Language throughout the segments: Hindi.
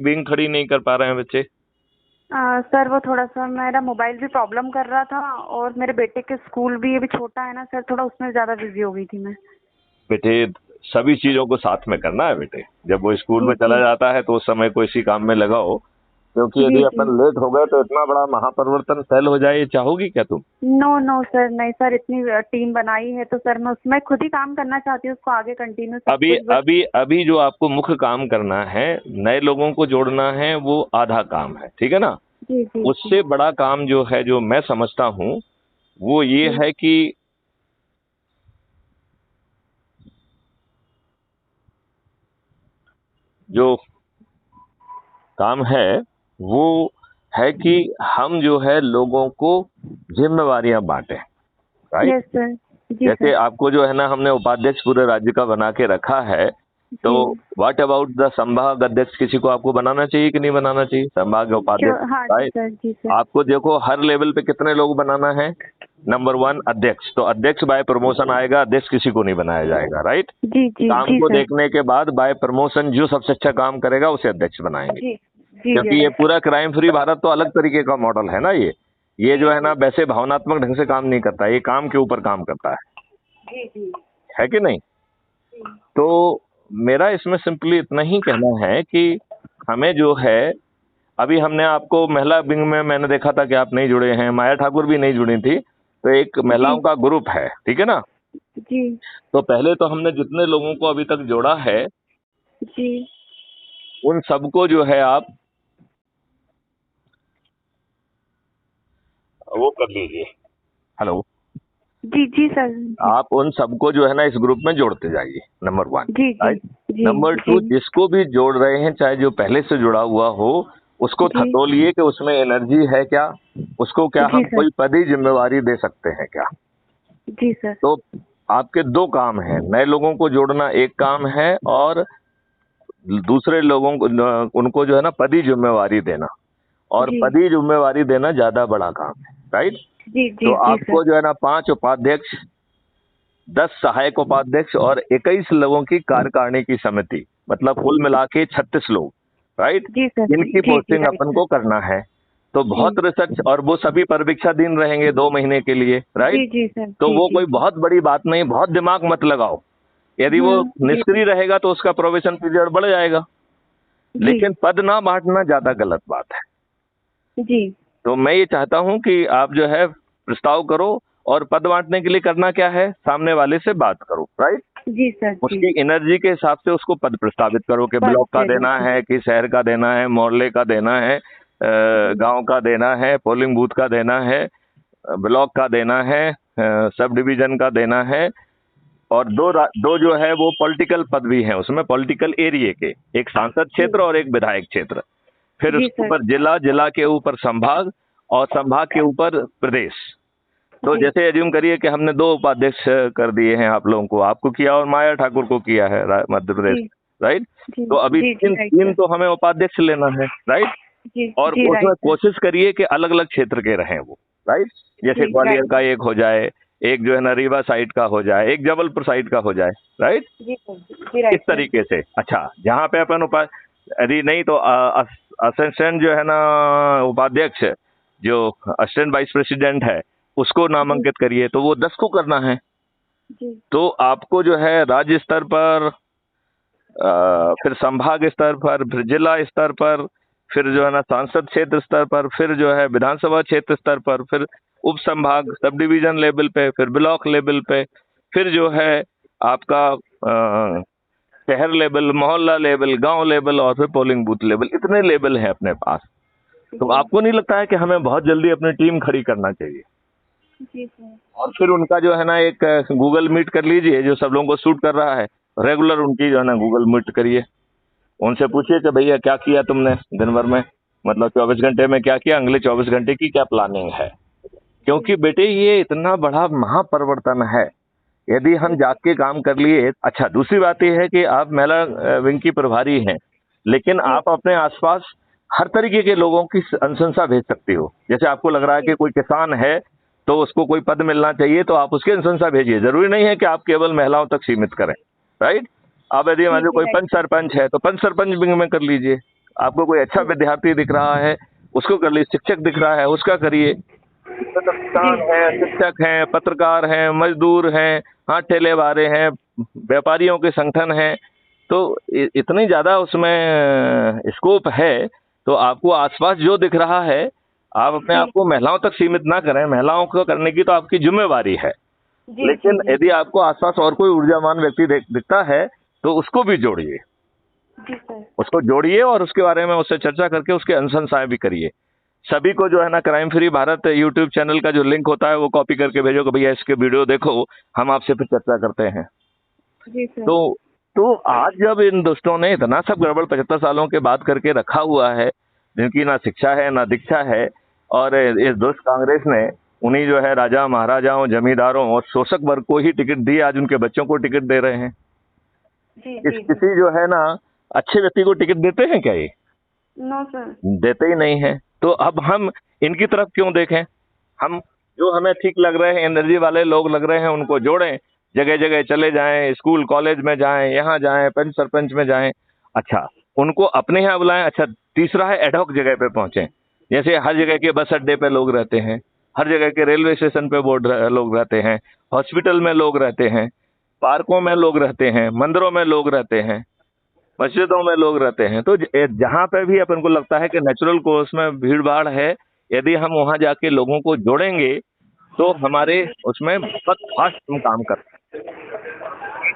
विंग खड़ी नहीं कर पा रहे हैं बच्चे? सर वो थोड़ा सा मेरा मोबाइल भी प्रॉब्लम कर रहा था, और मेरे बेटे के स्कूल भी अभी छोटा है ना सर, थोड़ा उसमें ज़्यादा बिजी हो गई थी मैं। बेटे, सभी चीजों को साथ में करना है बेटे। जब वो स्कूल जी में चला जी। जाता है तो उस समय को इसी काम में लगाओ, क्योंकि जी यदि जी। अपन लेट हो गए तो इतना बड़ा महापरिवर्तन फैल हो जाए, ये चाहोगी क्या तुम? नो नो सर, नहीं सर, इतनी टीम बनाई है तो सर मैं उसमें खुद ही काम करना चाहती हूँ, उसको आगे कंटिन्यू सब अभी कुछ, बट। अभी अभी जो आपको मुख्य काम करना है, नए लोगों को जोड़ना है, वो आधा काम है, ठीक है ना? जी जी जी। उससे बड़ा काम जो है, जो मैं समझता हूँ, वो ये जी है कि जो काम है वो है कि हम जो है लोगों को जिम्मेवारियां बांटें, राइट? Yes sir. जी जैसे सर। आपको जो है ना, हमने उपाध्यक्ष पूरे राज्य का बना के रखा है, तो जी। व्हाट अबाउट द संभाग अध्यक्ष? किसी को आपको बनाना चाहिए कि नहीं बनाना चाहिए संभाग क्यों, उपाध्यक्ष, हाँ जी राइट? सर, जी सर। आपको देखो हर लेवल पे कितने लोग बनाना है। नंबर वन अध्यक्ष, तो अध्यक्ष बाय प्रमोशन आएगा, अध्यक्ष किसी को नहीं बनाया जाएगा, राइट? जी जी काम जी को सर। देखने के बाद बाय प्रमोशन जो सबसे अच्छा काम करेगा उसे अध्यक्ष बनाएंगे, जी जी क्योंकि ये यस। पूरा क्राइम फ्री भारत तो अलग तरीके का मॉडल है ना। ये जी जो है ना, जी वैसे भावनात्मक ढंग से काम नहीं करता, ये काम के ऊपर काम करता जी जी है कि नहीं? जी। तो मेरा इसमें सिंपली इतना ही कहना है कि हमें जो है, अभी हमने आपको महिला विंग में मैंने देखा था कि आप नहीं जुड़े हैं, माया ठाकुर भी नहीं जुड़ी थी, तो एक जी महिलाओं का ग्रुप है, ठीक है ना? जी तो पहले तो हमने जितने लोगों को अभी तक जोड़ा है, जी उन सबको जो है आप वो कर लीजिए। हेलो? जी जी सर। जी आप उन सबको जो है ना इस ग्रुप में जोड़ते जाइए, नंबर वन, जी जी राइट? जी नंबर जी टू, जिसको भी जोड़ रहे हैं, चाहे जो पहले से जुड़ा हुआ हो, उसको जी खतोलिए कि उसमें एनर्जी है क्या, उसको क्या जी हम सर। कोई पद ही जिम्मेवारी दे सकते हैं क्या? जी सर। तो आपके दो काम हैं, नए लोगों को जोड़ना एक काम है, और दूसरे लोगों को उनको जो है ना पदी जिम्मेवारी देना, और जी पदी जिम्मेवारी देना ज्यादा बड़ा काम है, राइट? जी तो जी जी सर। आपको जो है ना 5 उपाध्यक्ष, 10 सहायक उपाध्यक्ष और 21 लोगों की कार्यकारिणी की समिति, मतलब कुल मिला के 36 लोग, राइट? जी सर। इनकी जी जी पोस्टिंग राइट अपन सर। को करना है। तो जी बहुत रिसर्च, और वो सभी परीक्षाधीन रहेंगे 2 महीने के लिए, राइट? जी जी सर। तो जी वो जी कोई जी। बहुत बड़ी बात नहीं, बहुत दिमाग मत लगाओ। यदि वो जी सर। निष्क्रिय रहेगा तो उसका प्रोबेशन पीरियड बढ़ जाएगा, जी लेकिन पद ना बांटना ज्यादा गलत बात है। जी तो मैं ये चाहता हूं कि आप जो है प्रस्ताव करो, और पद बांटने के लिए करना क्या है, सामने वाले से बात करो, राइट? जी सर। जी। उसकी एनर्जी के हिसाब से उसको पद प्रस्तावित करो कि पद ब्लॉक का दे देना देते। है, कि शहर का देना है, मोहल्ले का देना है, जी गांव का देना है, पोलिंग बूथ का देना है, ब्लॉक का देना है, सब डिवीजन का देना है। और दो जो है वो पॉलिटिकल पद भी हैं उसमें, पॉलिटिकल एरिया के, एक सांसद जी क्षेत्र और एक विधायक क्षेत्र। फिर जी उसके सर। ऊपर जिला, जिला के ऊपर संभाग, और संभाग के ऊपर प्रदेश। तो जी जैसे एज्यूम करिए कि हमने 2 उपाध्यक्ष कर दिए हैं आप लोगों को, आपको किया और माया ठाकुर को किया है मध्य प्रदेश, जी राइट? जी तो अभी जी जी तीन राइट तीन सर। तो हमें उपाध्यक्ष लेना है, राइट? जी और जी उसमें राइट सर। कोशिश करिए कि अलग अलग क्षेत्र के रहें वो, राइट? जैसे जी ग्वालियर राइट का सर। एक हो जाए, एक जो है ना रीवा साइड का हो जाए, एक जबलपुर साइड का हो जाए, राइट? जी सर। जी इस राइट सर। तरीके से। अच्छा, जहाँ पे अपन यदि नहीं तो असिस्टेंट जो है ना उपाध्यक्ष, जो असिस्टेंट वाइस प्रेसिडेंट है, उसको जी नामांकित करिए, तो वो 10 को करना है। जी तो आपको जो है राज्य स्तर पर, फिर संभाग स्तर पर, फिर जिला स्तर पर, फिर जो है ना सांसद क्षेत्र स्तर पर, फिर जो है विधानसभा क्षेत्र स्तर पर, फिर उप संभाग सब डिवीजन लेवल पे, फिर ब्लॉक लेवल पे, फिर जो है आपका शहर लेवल, मोहल्ला लेवल, गांव लेवल, और फिर पोलिंग बूथ लेवल। इतने लेवल हैं अपने पास। तो जी आपको नहीं लगता है कि हमें बहुत जल्दी अपनी टीम खड़ी करना चाहिए? जी सर। और फिर उनका जो है ना एक गूगल मीट कर लीजिए, जो सब लोगों को सूट कर रहा है, रेगुलर उनकी जो है ना गूगल मीट करिए। उनसे पूछिए कि भैया क्या किया तुमने दिन भर में, मतलब 24 घंटे में क्या किया, अगले 24 घंटे की क्या प्लानिंग है? जी क्योंकि बेटे ये इतना बड़ा महापरिवर्तन है, यदि हम जी जाग के काम कर लिए। अच्छा, दूसरी बात यह है कि आप महिला विंग की प्रभारी हैं, लेकिन जी आप अपने आसपास हर तरीके के लोगों की अनुशंसा भेज सकती हो। जैसे आपको लग रहा है जी कि कोई किसान है तो उसको कोई पद मिलना चाहिए, तो आप उसकी अनुशंसा भेजिए। जरूरी नहीं है कि आप केवल महिलाओं तक सीमित करें, राइट? अब यदि मान लो जी कोई राइट पंच सर। सरपंच है तो पंच सरपंच विंग में कर लीजिए। आपको कोई अच्छा विद्यार्थी दिख रहा है उसको कर लीजिए, शिक्षक दिख रहा है उसका करिए। तो किसान हैं, शिक्षक हैं, पत्रकार हैं, मजदूर हैं, हाँ ठेले वाले हैं, व्यापारियों के संगठन हैं। तो इतनी ज्यादा उसमें स्कोप है। तो आपको आसपास जो दिख रहा है आप अपने आप को महिलाओं तक सीमित ना करें, महिलाओं को करने की तो आपकी जिम्मेवारी है। लेकिन यदि आपको आसपास और कोई ऊर्जावान व्यक्ति दिखता है तो उसको भी जोड़िए, उसको जोड़िए और उसके बारे में उससे चर्चा करके उसके अनुशंसाएं भी करिए। सभी को जो है ना crime free Bharat YouTube channel का जो लिंक होता है वो कॉपी करके भेजो कि भैया इसके वीडियो देखो, हम आपसे फिर चर्चा करते हैं। जी सर। तो आज जब इन दोस्तों ने इतना सब गड़बड़ 75 सालों के बाद करके रखा हुआ है, जिनकी ना शिक्षा है ना दीक्षा है, और इस दुष्ट कांग्रेस ने उन्हीं जो है राजा महाराजाओं, जमींदारों और शोषक वर्ग को ही टिकट दिए, आज उनके बच्चों को टिकट दे रहे हैं। किसी जो है ना अच्छे व्यक्ति को टिकट देते हैं क्या ये? नो सर, देते ही नहीं है। तो अब हम इनकी तरफ क्यों देखें? हम जो हमें ठीक लग रहे हैं, एनर्जी वाले लोग लग रहे हैं, उनको जोड़ें, जगह जगह चले जाएं, स्कूल कॉलेज में जाएं, यहाँ जाएं, पंच सरपंच में जाएं। अच्छा, उनको अपने यहाँ बुलाएं। अच्छा, तीसरा है एडहॉक जगह पे पहुंचे। जैसे हर जगह के बस अड्डे पे लोग रहते हैं, हर जगह के रेलवे स्टेशन पे लोग रहते हैं, हॉस्पिटल में लोग रहते हैं, पार्कों में लोग रहते हैं, मंदिरों में लोग रहते हैं, मस्जिदों में लोग रहते हैं। तो जहाँ पे भी अपन को लगता है कि नेचुरल कोर्स में भीड़ भाड़ है, यदि हम वहाँ जाके लोगों को जोड़ेंगे तो हमारे उसमें बहुत फास्ट हम काम कर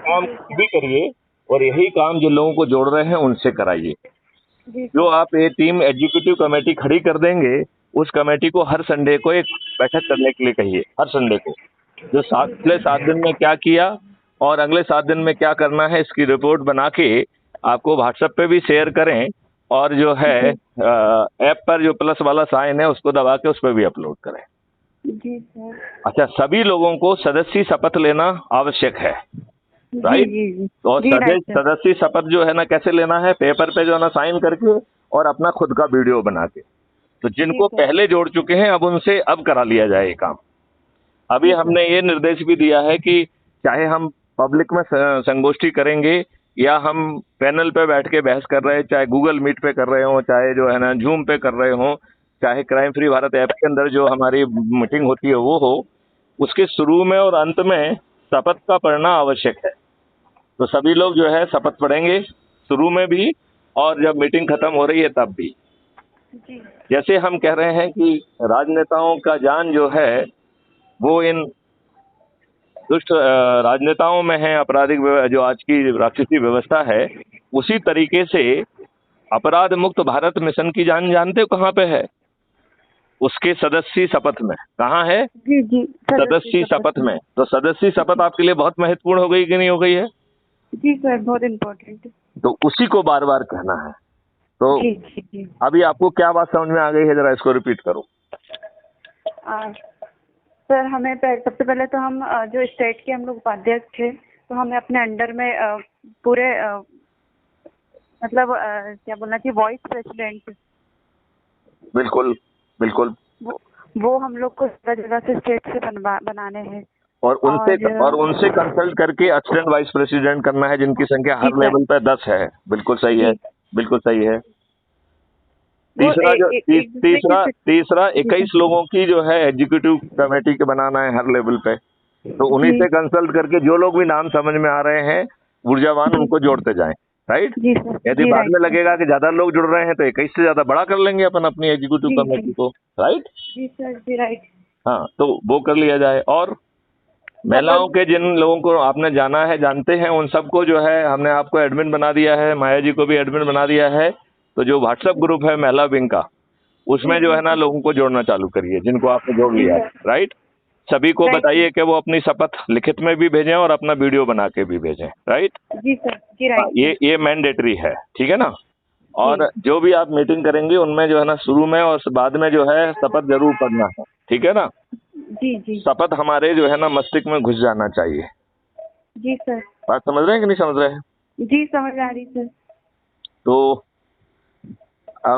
काम भी करिए, और यही काम जो लोगों को जोड़ रहे हैं उनसे कराइए। जो आप ये टीम एग्जीक्यूटिव कमेटी खड़ी कर देंगे, उस कमेटी को हर संडे को एक बैठक करने के लिए कहिए, हर संडे को, जो अगले 7 दिन में क्या किया और अगले 7 दिन में क्या करना है इसकी रिपोर्ट बना के आपको व्हाट्सएप पे भी शेयर करें, और जो है ऐप पर जो प्लस वाला साइन है उसको दबा के उस पर भी अपलोड करें। जी सर। अच्छा, सभी लोगों को सदस्य शपथ लेना आवश्यक है, राइट? और सदस्य शपथ जो है ना कैसे लेना है? पेपर पे जो है ना साइन करके और अपना खुद का वीडियो बना के। तो जिनको पहले जोड़ चुके हैं अब उनसे अब करा लिया जाए ये काम। अभी हमने ये निर्देश भी दिया है कि चाहे हम पब्लिक में संगोष्ठी करेंगे या हम पैनल पे बैठ के बहस कर रहे हैं, चाहे गूगल मीट पे कर रहे हो, चाहे जो है ना जूम पे कर रहे हो, चाहे क्राइम फ्री भारत ऐप के अंदर जो हमारी मीटिंग होती है वो हो, उसके शुरू में और अंत में शपथ का पढ़ना आवश्यक है। तो सभी लोग जो है शपथ पढ़ेंगे शुरू में भी और जब मीटिंग खत्म हो रही है तब भी। जैसे हम कह रहे हैं कि राजनेताओं का जान जो है वो इन दुष्ट राजनेताओं में है, आपराधिक जो आज की राक्षसी व्यवस्था है, उसी तरीके से अपराध मुक्त भारत मिशन की जान जानते हो कहाँ पे है? उसके सदस्य शपथ में। कहाँ है? जी सदस्य शपथ में। तो सदस्य शपथ आपके लिए बहुत महत्वपूर्ण हो गई कि नहीं हो गई है? जी सर, बहुत इम्पोर्टेंट। तो उसी को बार बार कहना है। तो जी। अभी आपको क्या बात समझ में आ गई है, जरा इसको रिपीट करो। सर, हमें सबसे पहले तो हम जो स्टेट के हम लोग उपाध्यक्ष थे, तो हमें अपने अंडर में पूरे मतलब क्या बोलना चाहिए, वाइस प्रेसिडेंट। बिल्कुल बिल्कुल। वो हम लोग को जगह जगह से स्टेट से बनाने हैं और उनसे कंसल्ट करके असिस्टेंट वाइस प्रेसिडेंट करना है, जिनकी संख्या हर लेवल पे 10 है। बिल्कुल सही है, बिल्कुल सही है। तीसरा 21 लोगों की जो है एग्जीक्यूटिव कमेटी के बनाना है हर लेवल पे। तो उन्हीं से कंसल्ट करके जो लोग भी नाम समझ में आ रहे हैं ऊर्जावान, उनको जोड़ते जाएं, राइट? यदि बाद में लगेगा कि ज्यादा लोग जुड़ रहे हैं तो 21 से ज्यादा बड़ा कर लेंगे अपन अपनी एग्जीक्यूटिव कमेटी को, राइट? जी सर, जी राइट। हाँ, तो वो कर लिया जाए। और महिलाओं के जिन लोगों को आपने जाना है, जानते हैं, उन सबको जो है हमने आपको एडमिन बना दिया है, माया जी को भी एडमिन बना दिया है। तो जो व्हाट्सएप ग्रुप है महिला विंग का, उसमें जो है ना लोगों को जोड़ना चालू करिए, जिनको आपने जोड़ लिया है, राइट? सभी को बताइए कि वो अपनी शपथ लिखित में भी भेजें और अपना वीडियो बना के भी भेजें, राइट? जी सर, जी राइट। ये मैंडेटरी है, ठीक है ना? और जो भी आप मीटिंग करेंगे उनमें जो है ना शुरू में और बाद में जो है शपथ जरूर पढ़ना है, ठीक है ना? जी। शपथ हमारे जो है ना मस्तिष्क में घुस जाना चाहिए। जी सर। बात समझ रहे हैं कि नहीं समझ रहे हैं? जी, समझ आ रही सर। तो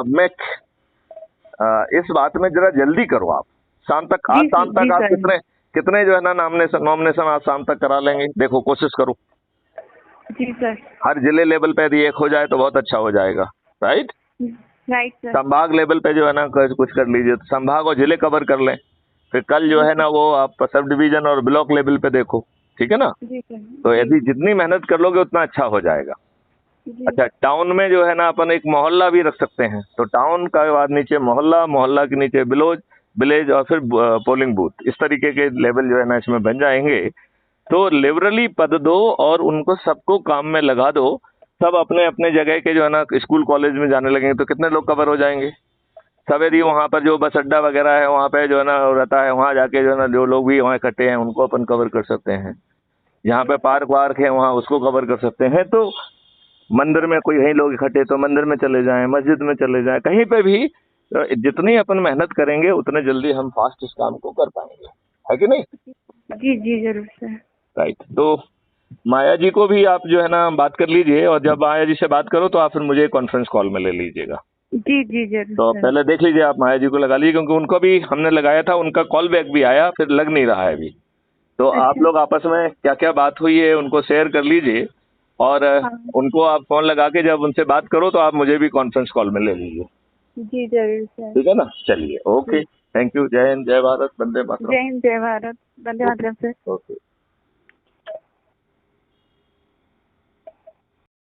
मैं इस बात में जरा जल्दी करो आप, शाम तक, आज शाम तक आप कितने जो है ना नॉमिनेशन आज शाम तक करा लेंगे? देखो, कोशिश करो। जी सर। हर जिले लेवल पे यदि एक हो जाए तो बहुत अच्छा हो जाएगा, राइट? Right sir. संभाग लेवल पे जो है ना कुछ कर लीजिए, तो संभाग और जिले कवर कर लें। फिर कल जो है ना वो आप सब डिवीजन और ब्लॉक लेवल पे देखो, ठीक है ना। जी सर। तो जी यदि जितनी मेहनत कर लोगे उतना अच्छा हो जाएगा। जी। अच्छा, टाउन में जो है ना अपन एक मोहल्ला भी रख सकते हैं, तो टाउन का बाद नीचे मोहल्ला, मोहल्ला के नीचे विलेज, विलेज और फिर पोलिंग बूथ, इस तरीके के लेवल जो है ना इसमें बन जाएंगे। तो लिबरली पद दो और उनको सबको काम में लगा दो। सब अपने अपने जगह के जो है ना स्कूल कॉलेज में जाने लगेंगे तो कितने लोग कवर हो जाएंगे। सब यदि वहाँ पर जो बस अड्डा वगैरह है वहाँ पे जो है ना रहता है, वहाँ जाके जो है ना जो लोग भी वहाँ इकट्ठे हैं उनको अपन कवर कर सकते हैं। जहाँ पे पार्क वार्क है वहाँ उसको कवर कर सकते हैं। तो मंदिर में कोई कहीं लोग इकट्ठे तो मंदिर में चले जाएं, मस्जिद में चले जाएं, कहीं पे भी जितनी अपन मेहनत करेंगे उतने जल्दी हम फास्ट इस काम को कर पाएंगे, है कि नहीं। जी जी जरूर सर। राइट। तो माया जी को भी आप जो है ना बात कर लीजिए, और जब माया जी से बात करो तो आप फिर मुझे कॉन्फ्रेंस कॉल में ले लीजिएगा। जी जी जरूर तो सर। पहले देख लीजिए, आप माया जी को लगा लीजिए, क्योंकि उनको भी हमने लगाया था, उनका कॉल बैक भी आया, फिर लग नहीं रहा है अभी। तो आप अच्छा। लोग आपस में क्या क्या बात हुई है उनको शेयर कर लीजिए, और हाँ। उनको आप फोन लगा के जब उनसे बात करो तो आप मुझे भी कॉन्फ्रेंस कॉल में ले लीजिए, जी जरूर सर। ठीक है ना। चलिए, ओके, थैंक यू। जय हिंद, जय भारत, वंदे मातरम। जय हिंद, जय भारत, वंदे मातरम सर। ओके।